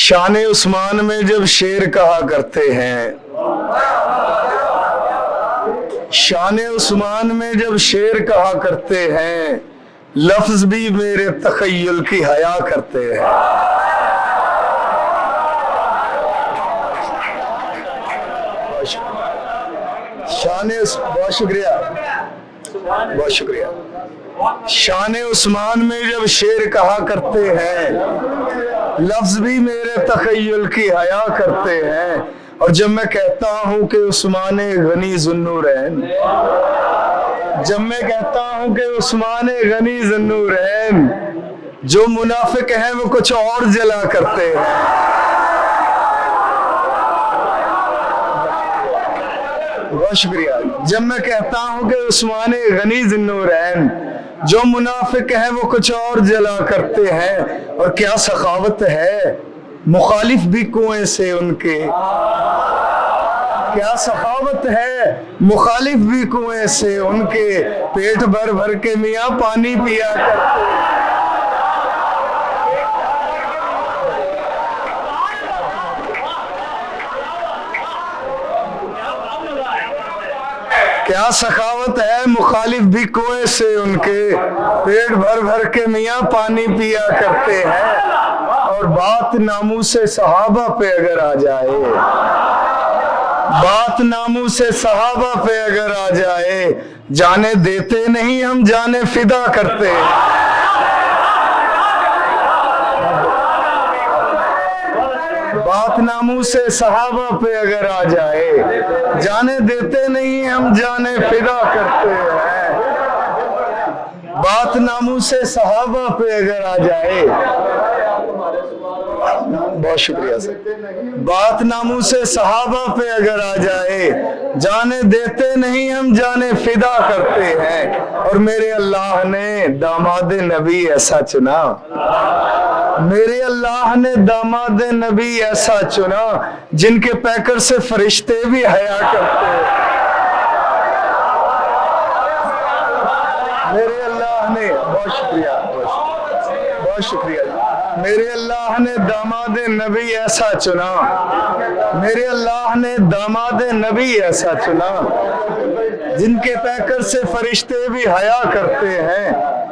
शान उस्मान में जब शेर कहा करते हैं, शान उस्मान में जब शेर कहा करते हैं, लफ्ज भी मेरे तखय्युल की हया करते हैं। बहुत शुक्रिया, बहुत शुक्रिया। शान उस्मान में जब शेर कहा करते हैं, लफ्ज भी मेरे तखय्युल की हया करते हैं। और जब मैं कहता हूं कि उस्मान गनी ज़ुन्नूरैन, जब मैं कहता हूं कि उस्मान गनी ज़ुन्नूरैन, जो मुनाफिक हैं वो कुछ और जला करते हैं। बहुत शुक्रिया। जब मैं कहता हूं कि उस्मान गनी ज़ुन्नूरैन, जो मुनाफिक हैं वो कुछ और जला करते हैं। और क्या सखावत है मुखालिफ भी कुएं से उनके, क्या सखावत है मुखालिफ भी कुएं से उनके, पेट भर भर के मियाँ पानी पिया करते हैं। क्या सखावत है मुखालिफ भी कुएं से उनके, पेट भर भर के मियाँ पानी पिया करते हैं। और बात नामूसे सहाबा पे अगर आ जाए, बात नामूसे सहाबा पे अगर आ जाए, जाने देते नहीं हम जाने फिदा करते हैं। बात नामूसे सहाबा पे अगर आ जाए, जाने देते नहीं हम जाने फिदा करते हैं। बात नामूसे सहाबा पे अगर आ जाए, बहुत शुक्रिया सर। बात नामूसे सहाबा पे अगर आ जाए, जाने देते नहीं हम जाने फिदा करते हैं। और मेरे अल्लाह ने दामाद नबी ऐसा चुना, मेरे अल्लाह ने दामाद नबी ऐसा चुना, जिनके पैकर से फरिश्ते भी हया करते हैं। मेरे अल्लाह ने, बहुत शुक्रिया, बहुत शुक्रिया। मेरे अल्लाह ने दामाद नबी ऐसा चुना, मेरे अल्लाह ने दामाद नबी ऐसा चुना, जिनके पैकर से फरिश्ते भी हया करते हैं।